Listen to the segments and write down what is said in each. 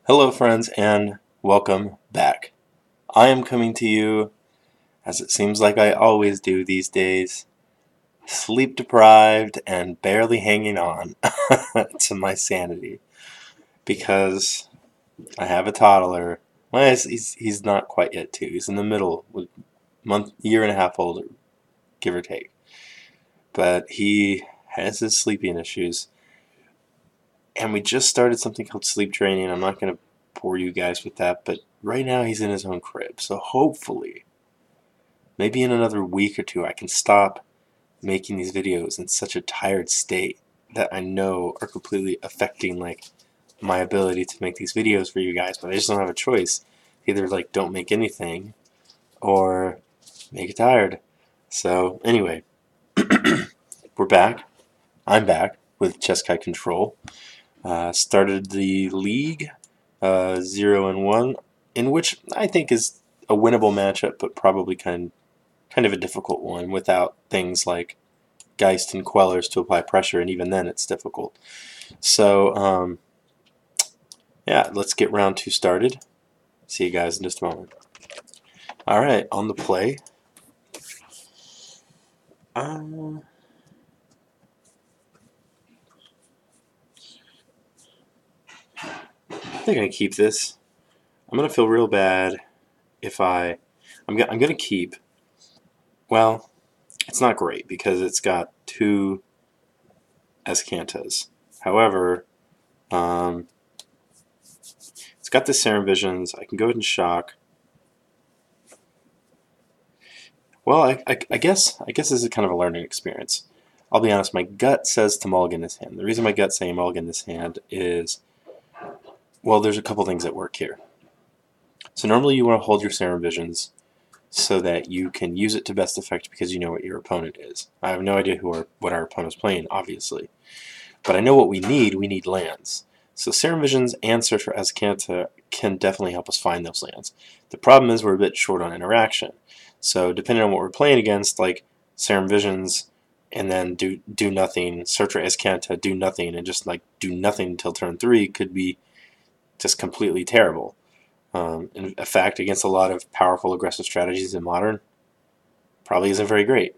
Hello friends and welcome back. I am coming to you, as it seems like I always do these days, sleep deprived and barely hanging on to my sanity because I have a toddler. Well, he's not quite yet 2. He's in the middle, with year and a half older, give or take. But he has his sleeping issues. And we just started something called sleep training. I'm not going to bore you guys with that, but right now he's in his own crib. So hopefully, maybe in another week or two, I can stop making these videos in such a tired state that I know are completely affecting my ability to make these videos for you guys. But I just don't have a choice. Either don't make anything or make it tired. So anyway, we're back. I'm back with Jeskai Control. Started the league 0-1, in which I think is a winnable matchup, but probably kind of a difficult one without things like Geist and Quellers to apply pressure, and even then it's difficult. So, yeah, let's get round 2 started. See you guys in just a moment. Alright, on the play. I think I keep this. I'm going to feel real bad if I'm going to keep. Well, it's not great because it's got 2 Azcantas. However, it's got the Serum Visions. I can go ahead and shock. Well, I guess this is kind of a learning experience. I'll be honest, my gut says to mulligan this hand. The reason my gut's saying mulligan this hand is, well, there's a couple things at work here. So normally you want to hold your Serum Visions so that you can use it to best effect because you know what your opponent is. I have no idea what our opponent's playing, obviously. But I know what we need. We need lands. So Serum Visions and Search for Azcanta can definitely help us find those lands. The problem is we're a bit short on interaction. So depending on what we're playing against, like Serum Visions and then do nothing, Search for Azcanta, do nothing, and just do nothing until turn 3 could be just completely terrible. In fact, against a lot of powerful aggressive strategies in Modern, probably isn't very great.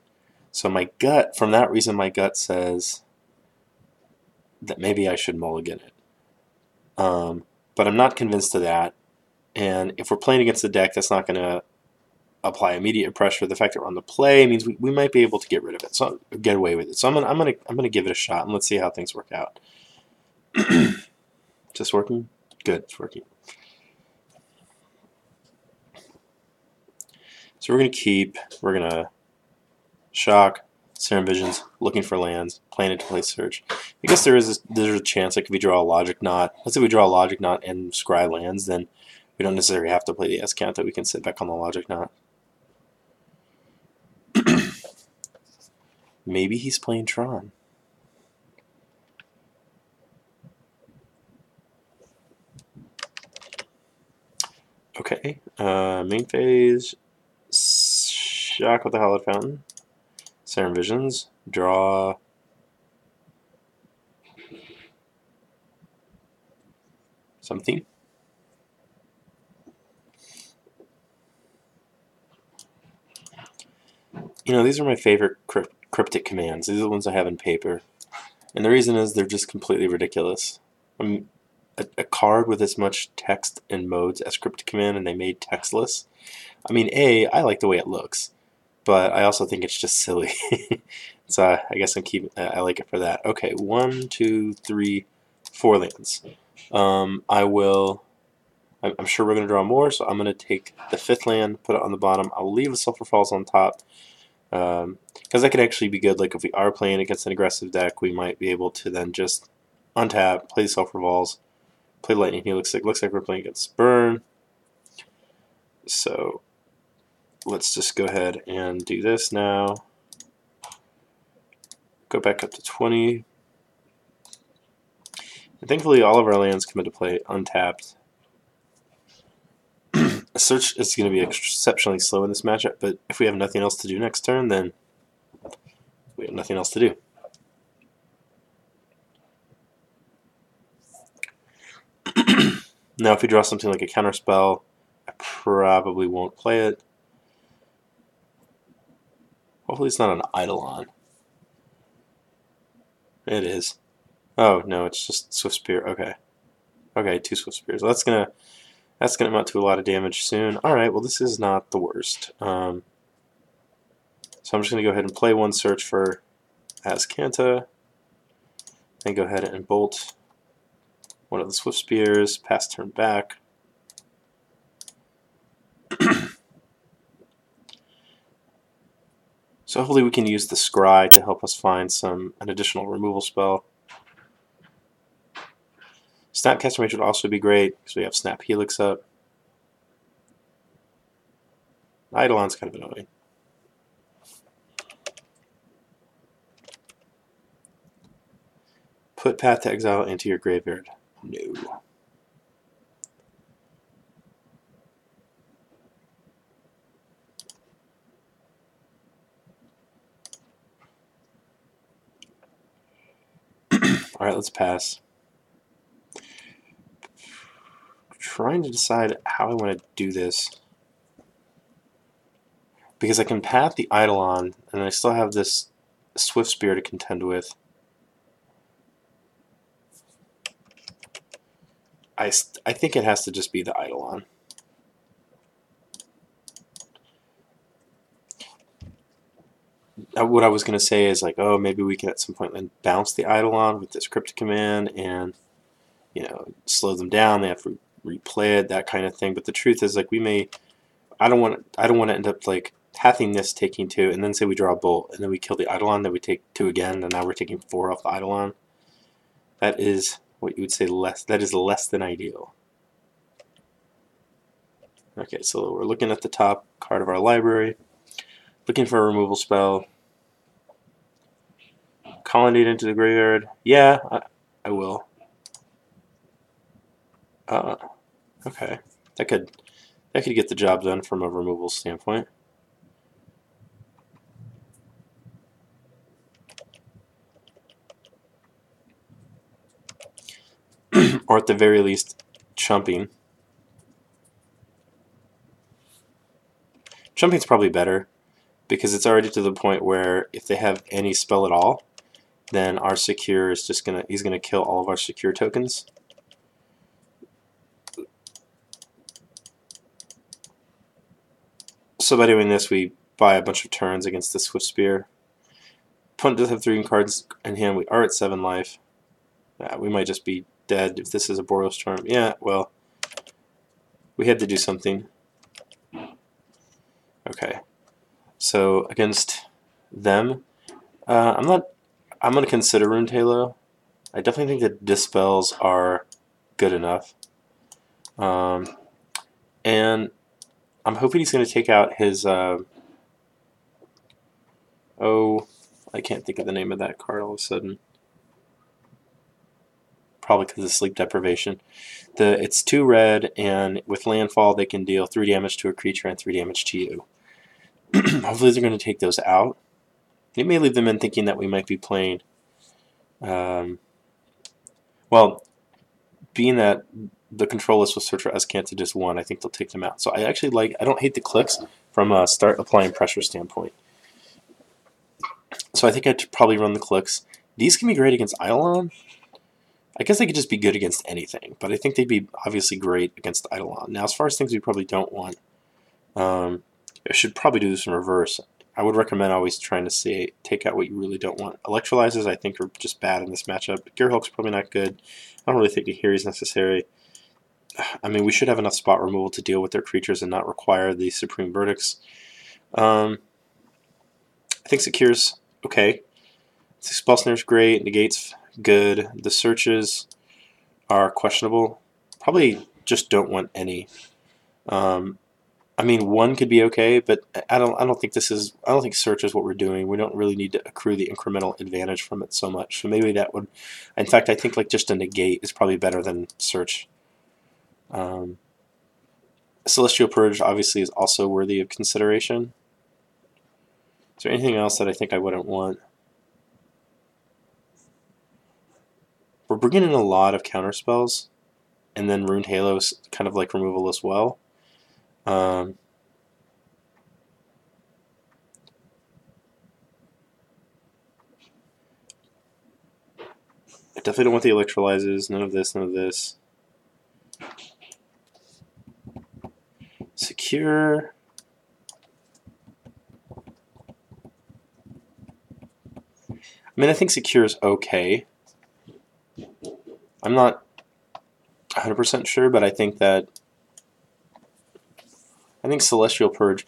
So for that reason, my gut says that maybe I should mulligan it. But I'm not convinced of that. And if we're playing against a deck that's not going to apply immediate pressure, the fact that we're on the play means we might be able to get rid of it, so get away with it. So I'm gonna give it a shot and let's see how things work out. Just working? Good, it's working. So we're gonna keep. We're gonna shock. Serum Visions, looking for lands, playing it to play Search. I guess there's a chance if we draw a Logic Knot. Let's say we draw a Logic Knot and scry lands, then we don't necessarily have to play the Azcanta. We can sit back on the Logic Knot. Maybe he's playing Tron. Okay, main phase, shock with the Hallowed Fountain, Serum Visions, draw something. You know, these are my favorite cryptic commands. These are the ones I have in paper. And the reason is they're just completely ridiculous. A card with as much text and modes as cryptic command and they made textless. I mean, I like the way it looks, but I also think it's just silly. So I guess I like it for that. Okay, 1, 2, 3, 4 lands. I'm sure we're going to draw more, so I'm going to take the 5th land, put it on the bottom. I'll leave the Sulfur Falls on top. Because that could actually be good. Like if we are playing against an aggressive deck, we might be able to then just untap, play Sulfur Falls, play Lightning Helix. It looks like we're playing against Burn. So let's just go ahead and do this now. Go back up to 20. And thankfully all of our lands come into play untapped. Search is going to be exceptionally slow in this matchup, but if we have nothing else to do next turn, then we have nothing else to do. Now if we draw something like a counterspell, I probably won't play it. Hopefully it's not an Eidolon. It is. Oh no, it's just Swift Spear. Okay. Okay, 2 Swift Spears. Well, that's gonna amount to a lot of damage soon. Alright, well this is not the worst. So I'm just gonna go ahead and play 1 search for Azcanta. Then go ahead and bolt one of the Swift Spears, pass turn back. So hopefully we can use the Scry to help us find an additional removal spell. Snapcaster Mage would also be great because we have Snap Helix up. Eidolon's kind of annoying. Put Path to Exile into your graveyard. No. Alright, let's pass. I'm trying to decide how I want to do this. Because I can path the Eidolon, and I still have this Swift Spear to contend with. I think it has to just be the Eidolon. What I was going to say is like, oh, maybe we can at some point then bounce the Eidolon with this Cryptic Command and, you know, slow them down. They have to replay it, that kind of thing. But the truth is, like, we may. I don't want to end up like pathing this, taking 2, and then say we draw a bolt, and then we kill the Eidolon, then we take 2 again, and now we're taking 4 off the Eidolon. That is what you would say less. That is less than ideal. Okay, so we're looking at the top card of our library, looking for a removal spell. Colonnade into the graveyard. Yeah, I will. Okay, that could get the job done from a removal standpoint. Or at the very least, chumping. Chumping's probably better because it's already to the point where if they have any spell at all, then our secure is just he's gonna kill all of our secure tokens. So by doing this, we buy a bunch of turns against the Swift Spear. Opponent does have 3 cards in hand. We are at 7 life. We might just be dead if this is a Boreal Storm. Yeah, well, we had to do something. Okay, so against them, I'm going to consider Rune Halo. I definitely think that Dispels are good enough. And I'm hoping he's going to take out his... oh, I can't think of the name of that card all of a sudden. Probably because of sleep deprivation. It's 2 red, and with landfall they can deal 3 damage to a creature and 3 damage to you. Hopefully they're going to take those out. It may leave them in thinking that we might be playing... well, being that the control list was Search for Azcanta just 1, I think they'll take them out. So I don't hate the clicks from a start applying pressure standpoint. So I think I'd probably run the clicks. These can be great against Eidolon. I guess they could just be good against anything, but I think they'd be obviously great against Eidolon. Now, as far as things we probably don't want, I should probably do this in reverse. I would recommend always trying to take out what you really don't want. Electrolyzers, I think, are just bad in this matchup. Gearhulk's probably not good. I don't really think Nahiri is necessary. I mean, we should have enough spot removal to deal with their creatures and not require the Supreme Verdicts. I think Secure's okay. Spell Snare's great. Negate's good. The searches are questionable. Probably just don't want any. I mean, 1 could be okay, but I don't think search is what we're doing. We don't really need to accrue the incremental advantage from it so much. So maybe that would. In fact, I think like just a negate is probably better than search. Celestial Purge obviously is also worthy of consideration. Is there anything else that I think I wouldn't want? We're bringing in a lot of counter spells. and then Ruined Halo is kind of like removal as well. I definitely don't want the Electrolyzes, none of this, none of this. Secure. I mean, I think Secure is okay. I'm not 100% sure, but I think Celestial Purge.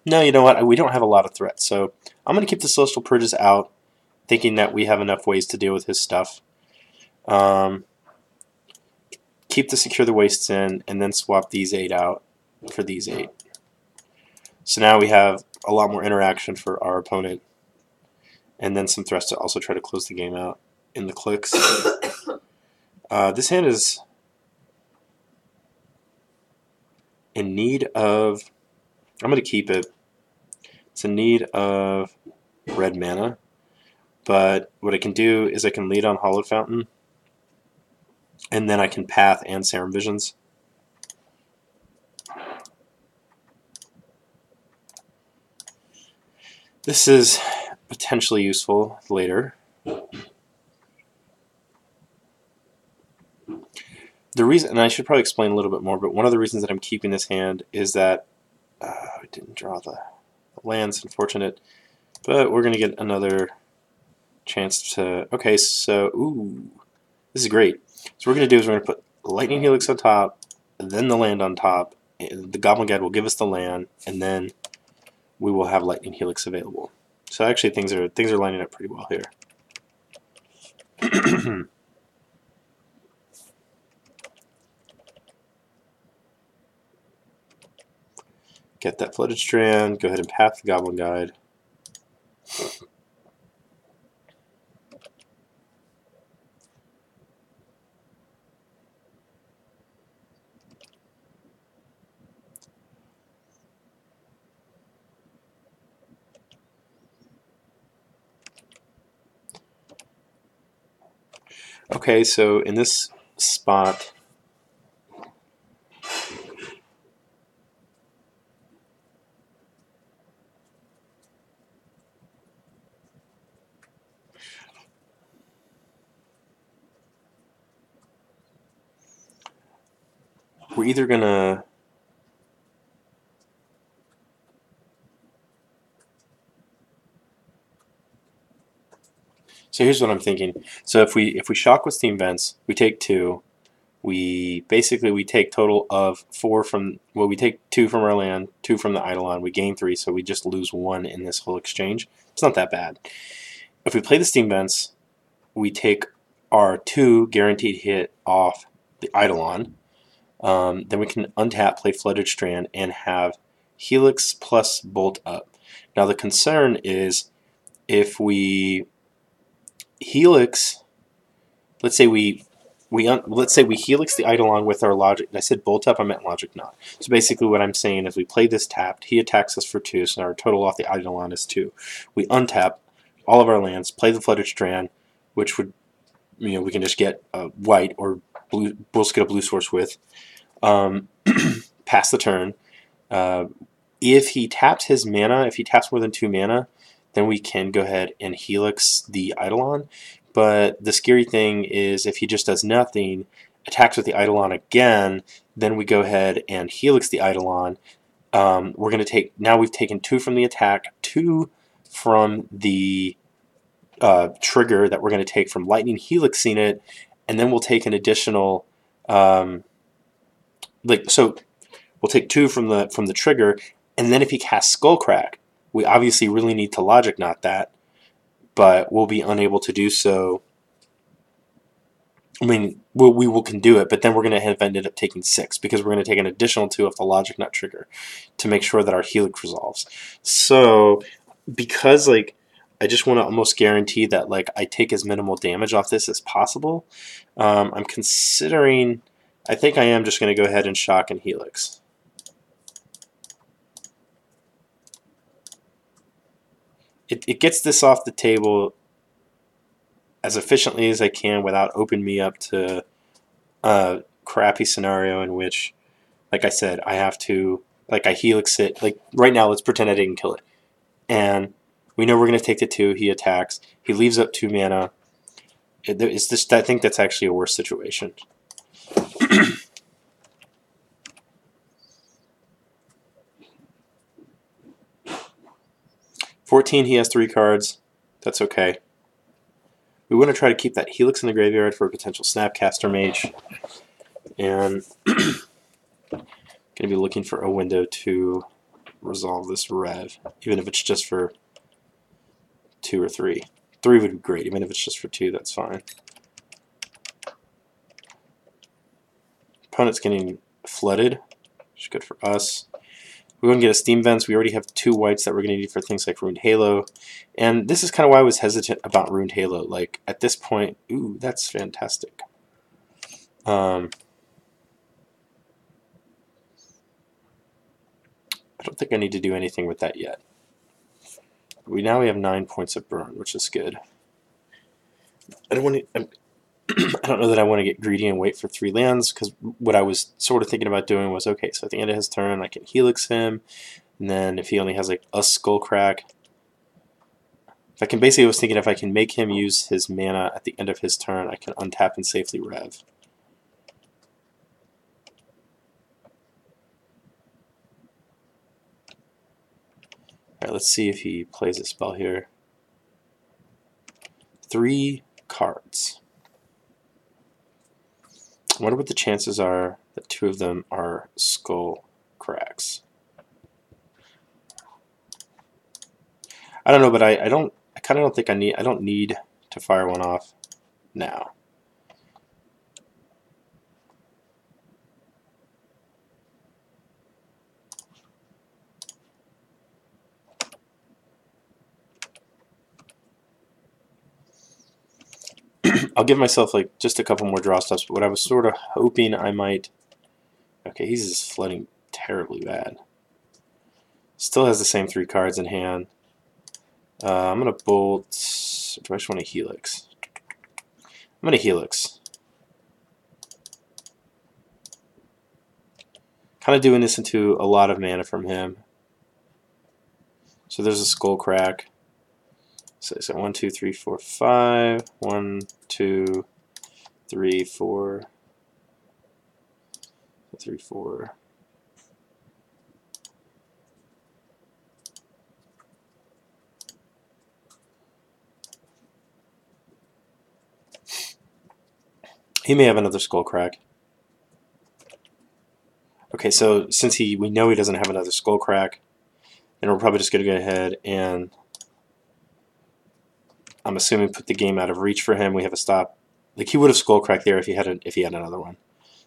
No, you know what? We don't have a lot of threats, so I'm going to keep the Celestial Purges out, thinking that we have enough ways to deal with his stuff. Keep the Secure the Wastes in, and then swap these 8 out for these 8. So now we have a lot more interaction for our opponent, and then some threats to also try to close the game out in the clicks. This hand is in need of... I'm going to keep it. It's in need of red mana, but what I can do is I can lead on Hallowed Fountain, and then I can Path and Serum Visions. This is potentially useful later. The reason, and I should probably explain a little bit more, but one of the reasons that I'm keeping this hand is that I didn't draw the lands, unfortunate, but we're going to get another chance to... Okay, so, ooh, this is great. So what we're going to do is we're going to put Lightning Helix on top, then the land on top, and the Goblin Guide will give us the land, and then we will have Lightning Helix available. So actually things are lining up pretty well here. Get that Flooded Strand, go ahead and Path the Goblin Guide. Okay, so in this spot, we're either gonna So here's what I'm thinking. So if we shock with Steam Vents, we take 2. We take total of 4 from, well, we take 2 from our land, 2 from the Eidolon. We gain 3, so we just lose 1 in this whole exchange. It's not that bad. If we play the Steam Vents, we take our 2 guaranteed hit off the Eidolon. Then we can untap, play Flooded Strand, and have Helix plus Bolt Up. Now the concern is if we Helix, let's say we Helix the Eidolon with our Logic. I said Bolt Up, I meant Logic Knot. So basically what I'm saying is we play this tapped, he attacks us for 2, so our total off the Eidolon is 2. We untap all of our lands, play the Flooded Strand, which would, we can just get white or blue, we'll just get a blue source with. Pass the turn. If he taps his mana, if he taps more than 2 mana, then we can go ahead and Helix the Eidolon. But the scary thing is if he just does nothing, attacks with the Eidolon again, then we go ahead and Helix the Eidolon. We're going to take, now we've taken 2 from the attack, 2 from the trigger that we're going to take from Lightning Helixing it, and then we'll take an additional, so we'll take 2 from the trigger, and then if he casts Skullcrack, we obviously really need to Logic Knot that, but we'll be unable to do so. I mean, we can do it, but then we're going to have ended up taking 6 because we're going to take an additional 2 off the Logic Knot trigger to make sure that our Helix resolves. So, because I just want to almost guarantee that I take as minimal damage off this as possible, I'm considering. I think I am just going to go ahead and shock and Helix. It gets this off the table as efficiently as I can without opening me up to a crappy scenario in which, like I said, I have to, like, I helix it. Like, right now, let's pretend I didn't kill it. And we know we're going to take the 2. He attacks. He leaves up 2 mana. It's just, I think that's actually a worse situation. 14, he has 3 cards. That's okay. We want to try to keep that Helix in the graveyard for a potential Snapcaster Mage. And going to be looking for a window to resolve this Rev, even if it's just for 2 or 3. 3 would be great. Even if it's just for 2, that's fine. Opponent's getting flooded, which is good for us. We're going to get a Steam Vents. We already have 2 whites that we're going to need for things like Ruined Halo. And this is kind of why I was hesitant about Ruined Halo. Like, at this point, ooh, that's fantastic. I don't think I need to do anything with that yet. Now we have 9 points of burn, which is good. I don't want to. I don't know that I want to get greedy and wait for 3 lands, because what I was sort of thinking about doing was, okay, so at the end of his turn, I can Helix him, and then if he only has like a Skullcrack, if I can, basically I was thinking if I can make him use his mana at the end of his turn, I can untap and safely Rev. Alright, let's see if he plays a spell here. 3 cards. I wonder what the chances are that 2 of them are Skull Cracks. I don't know, but I kind of don't think I don't need to fire one off now. I'll give myself like just a couple more draw steps, but what I was sort of hoping I might... Okay, he's just flooding terribly bad. Still has the same 3 cards in hand. I'm going to bolt... Do I just want to Helix? I'm going to Helix. Kind of doing this into a lot of mana from him. So there's a Skullcrack. So 1, 2, 3, 4, 5. 1, 2, 3, 4. 3, 4. He may have another Skullcrack. Okay, so since we know he doesn't have another Skullcrack, then we're probably just going to go ahead and, I'm assuming, put the game out of reach for him. We have a stop. Like, he would have Skullcracked there if he had another one.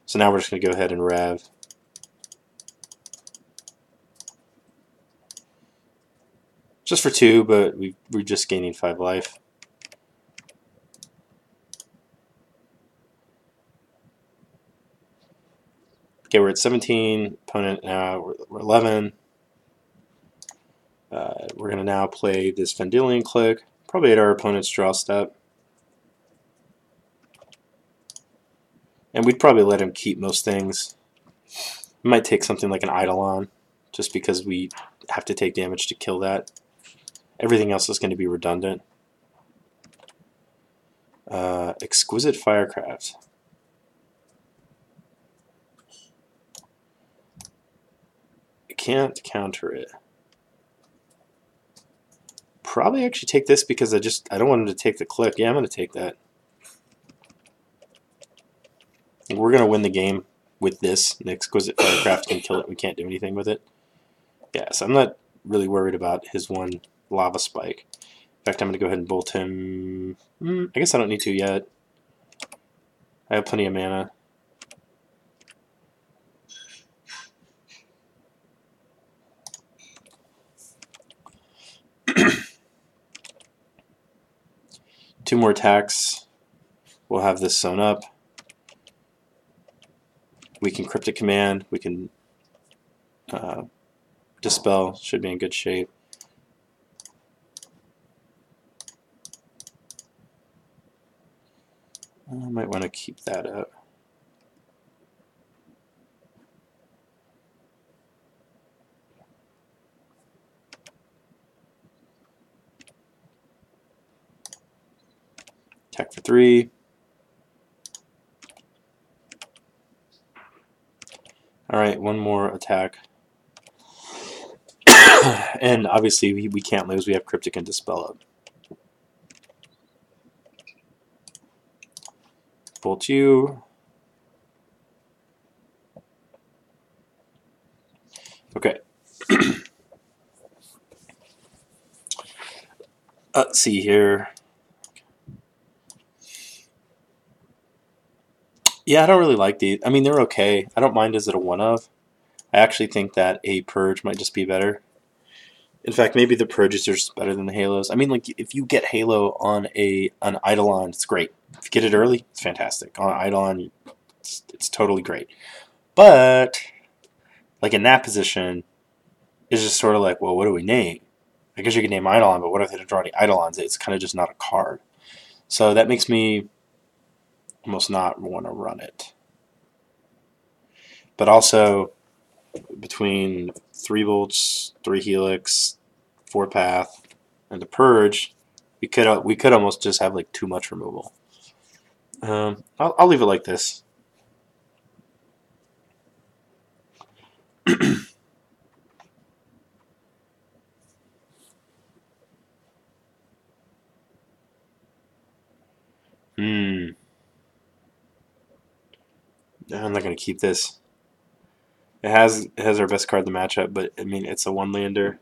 So now we're just going to go ahead and Rev. Just for 2, but we're just gaining 5 life. Okay, we're at 17. Opponent now, we're 11. We're going to now play this Vendilion Click, probably at our opponent's draw step. And we'd probably let him keep most things. We might take something like an Eidolon, just because we have to take damage to kill that. Everything else is going to be redundant. Exquisite Firecraft. I can't counter it. Probably actually take this because I don't want him to take the click. Yeah, I'm going to take that. And we're going to win the game with this. And the Exquisite Firecraft can kill it. We can't do anything with it. Yeah, so I'm not really worried about his one Lava Spike. In fact, I'm going to go ahead and bolt him. I guess I don't need to yet. I have plenty of mana. Two more attacks. We'll have this sewn up. We can Cryptic Command. We can Dispel. Should be in good shape. I might want to keep that up. Attack for 3. Alright, one more attack. And obviously we can't lose, we have Cryptic and Dispel up. Bolt you. Okay. Let's see here. Yeah, I don't really like these. I mean, they're okay. I don't mind as it a one of. I actually think that a Purge might just be better. In fact, maybe the Purges are just better than the Halos. I mean, like, if you get Halo on an Eidolon, it's great. If you get it early, it's fantastic. On Eidolon, it's totally great. But, like, in that position, it's just sort of like, well, what do we name? I guess you can name Eidolon, but what if they don't draw any Eidolons? It's kind of just not a card. So that makes me almost not want to run it. But also, between 3 Bolts, 3 Helix, 4 Path, and the Purge, we could almost just have like too much removal. I'll leave it like this. I'm not gonna keep this. It has our best card in the matchup, but I mean it's a 1-lander.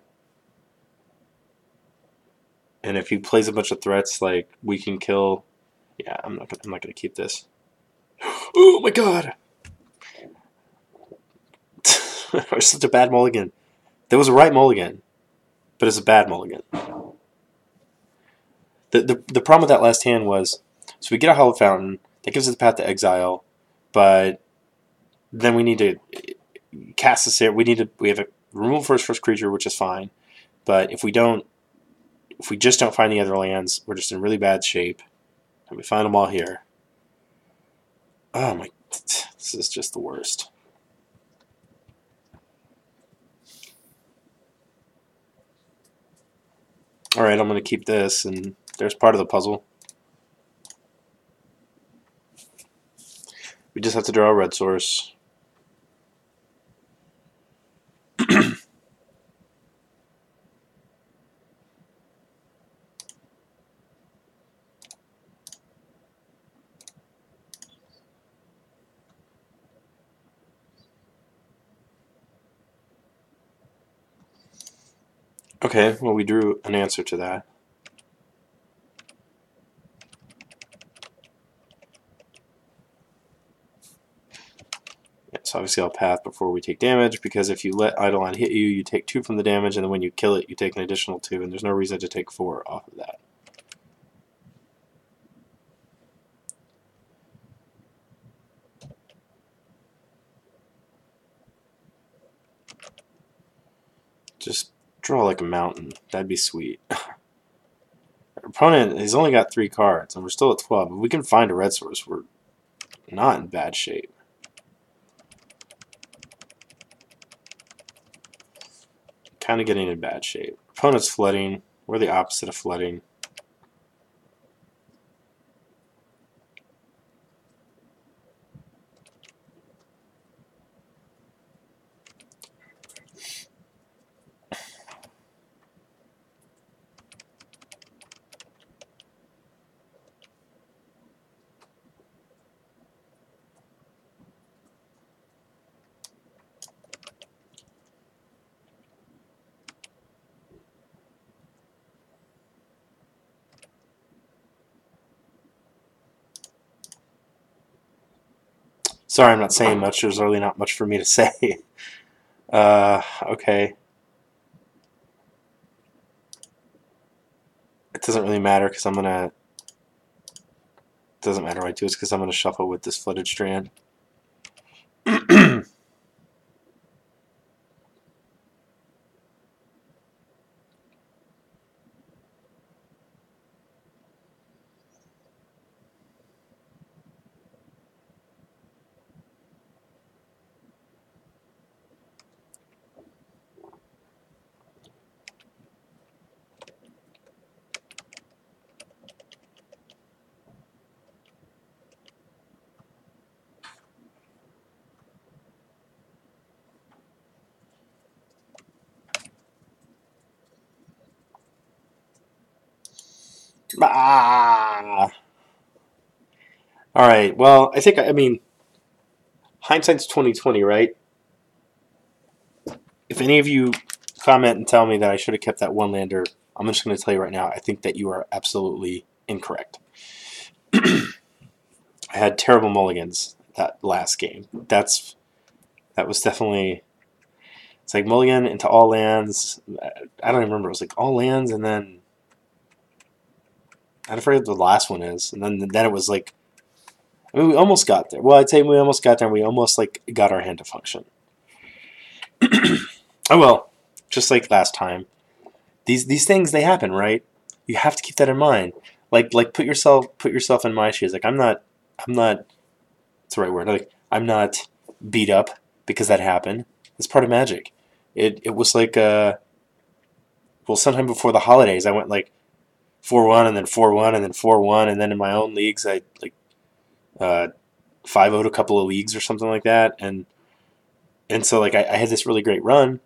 And if he plays a bunch of threats, like we can kill. Yeah, I'm not gonna keep this. Oh my god! It's such a bad mulligan. That was a right mulligan, but it's a bad mulligan. The problem with that last hand was, so we get a Hollow Fountain that gives us the path to exile, but then we need to cast this here. We have a remove first creature, which is fine, but if we just don't find the other lands, we're just in really bad shape. And we find them all here. Oh my, this is just the worst. Alright, I'm going to keep this, and there's part of the puzzle. We just have to draw a red source. Okay, well we drew an answer to that. So obviously I'll path before we take damage, because if you let Eidolon hit you, you take 2 from the damage, and then when you kill it, you take an additional 2, and there's no reason to take 4 off of that. Just draw like a mountain. That'd be sweet. Our opponent has only got 3 cards, and we're still at 12. If we can find a red source, we're not in bad shape. Kind of getting in bad shape. Opponent's flooding. We're the opposite of flooding. Sorry, I'm not saying much. There's really not much for me to say. Okay. It doesn't really matter because I'm gonna. It doesn't matter what I do. It's because I'm gonna shuffle with this flooded strand. Ah. All right. Well, I mean, hindsight's 2020, right? If any of you comment and tell me that I should have kept that one lander, I'm just going to tell you right now, I think that you are absolutely incorrect. I had terrible mulligans that last game. That was definitely. It's like mulligan into all lands. I don't even remember. It was like all lands, and then I forget what the last one is. And then it was like, I mean, we almost got there. Well, I'd say we almost got there. And we almost like got our hand to function. Oh well, just like last time. These things, they happen, right? You have to keep that in mind. Like put yourself in my shoes. Like I'm not. What's the right word? Like I'm not beat up because that happened. It's part of Magic. It was like well, sometime before the holidays, I went like 4-1 and then 4-1 and then 4-1, and then in my own leagues I like 5-0'd a couple of leagues or something like that, and so like I had this really great run.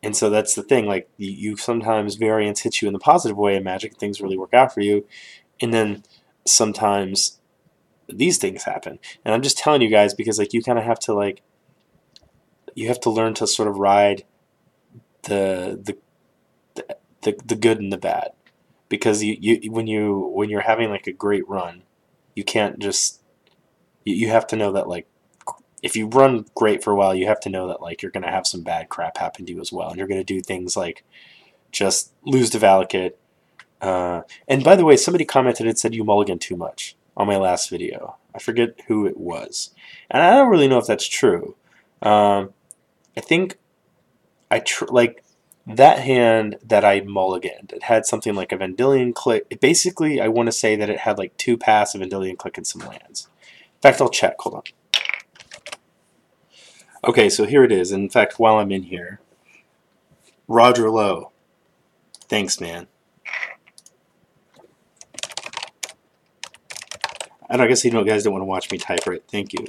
And so that's the thing, like you sometimes variance hits you in the positive way in Magic, and things really work out for you, and then sometimes these things happen. And I'm just telling you guys because like you kind of have to like you have to learn to sort of ride the the good and the bad, because when you're having like a great run, you can't just you have to know that like if you run great for a while, you have to know that like you're gonna have some bad crap happen to you as well, and you're gonna do things like just lose to Valakut. And by the way, somebody commented and said you mulligan too much on my last video. I forget who it was, and I don't really know if that's true. I think like that hand that I mulliganed. It had something like a Vendilion Click. Basically, I want to say that it had like 2 passive Vendilion Click and some lands. In fact, I'll check. Hold on. Okay, so here it is. In fact, while I'm in here, Roger Lowe. Thanks, man. I guess you guys don't want to watch me type right. Thank you.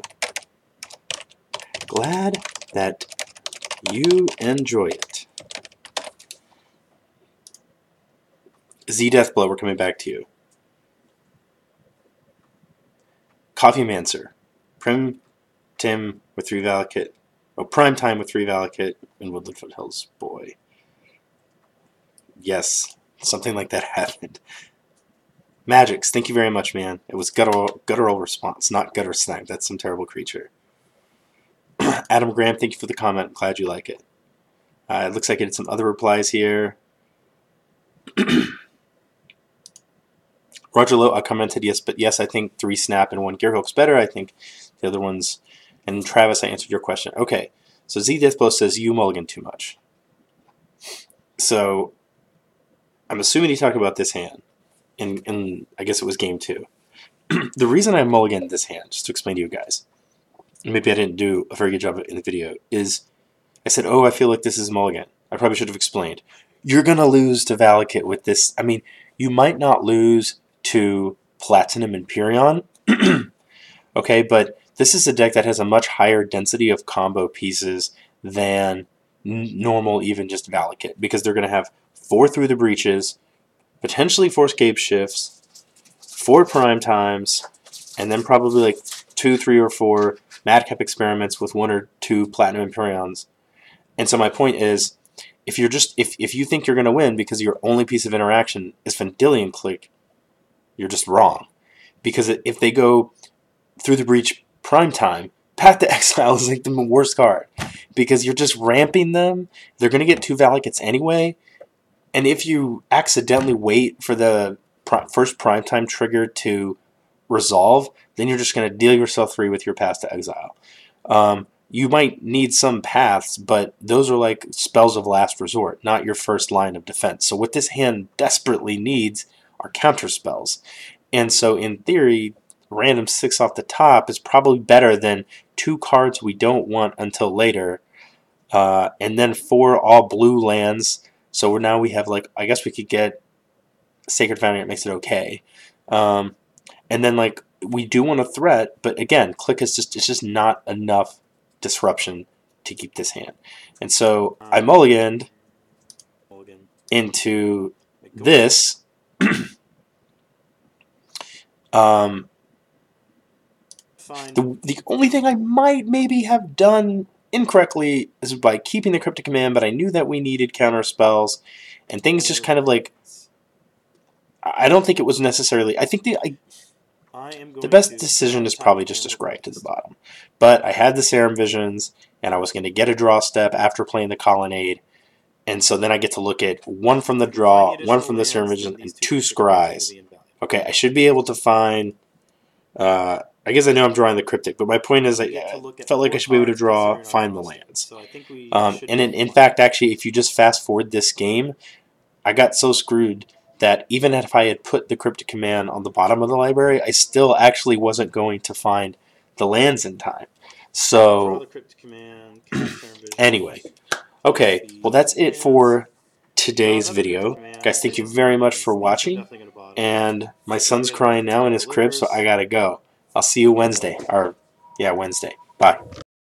Glad that you enjoy it. Z Deathblow, we're coming back to you. Coffee Mancer. Prim Tim with 3 Valakut. Oh, Prime Time with 3 Valakut and Woodland Foothills Boy. Yes, something like that happened. Magix, thank you very much, man. It was guttural response, not gutter snag. That's some terrible creature. Adam Graham, thank you for the comment. I'm glad you like it. It looks like I did some other replies here. Roger Lowe, I commented yes, but yes, I think 3 Snap and 1 Gearhulk's better. I think the other ones. And Travis, I answered your question. Okay, so Z Deathblow says you mulligan too much. So I'm assuming he talked about this hand. In I guess it was game 2. The reason I mulliganed this hand, just to explain to you guys, maybe I didn't do a very good job in the video, is I said, oh, I feel like this is mulligan. I probably should have explained. You're going to lose to Valakut with this. I mean, you might not lose to Platinum Empyrean, okay, but this is a deck that has a much higher density of combo pieces than normal, even just Valakut, because they're going to have 4 Through the Breaches, potentially 4 Scape Shifts, 4 Prime Times, and then probably like 2, 3, or 4 Madcap Experiments with 1 or 2 Platinum Empyreans. And so my point is, if you think you're going to win because your only piece of interaction is Vendilion Click, you're just wrong. Because if they go Through the Breach Prime Time, Path to Exile is like the worst card. Because you're just ramping them. They're going to get 2 Valakuts anyway. And if you accidentally wait for the first primetime trigger to resolve, then you're just going to deal yourself 3 with your Path to Exile. You might need some paths, but those are like spells of last resort, not your first line of defense. So what this hand desperately needs are counter spells. And so in theory, random 6 off the top is probably better than 2 cards we don't want until later, and then 4 all blue lands. So now we have like, I guess we could get Sacred Foundry. It makes it okay. And then like we do want a threat, but again, Click is it's just not enough disruption to keep this hand. And so I mulliganed into this. Fine. The only thing I might maybe have done incorrectly is by keeping the Cryptic Command, but I knew that we needed counter spells, and things just kind of like, I don't think it was necessarily, I think the best decision is probably just to scry to the bottom. But I had the Serum Visions, and I was going to get a draw step after playing the Colonnade, and so then I get to look at one from the draw, one from the Serum Vision, and 2 scries. Okay, I should be able to find, I guess I know I'm drawing the Cryptic, but my point is I felt like I should be able to find the lands. And in fact, actually, if you just fast forward this game, I got so screwed that even if I had put the Cryptic Command on the bottom of the library, I still actually wasn't going to find the lands in time. So, anyway. Okay, well that's it for today's video. Guys, thank you very much for watching. And my son's crying now in his crib, so I gotta go. I'll see you Wednesday. Wednesday. Bye.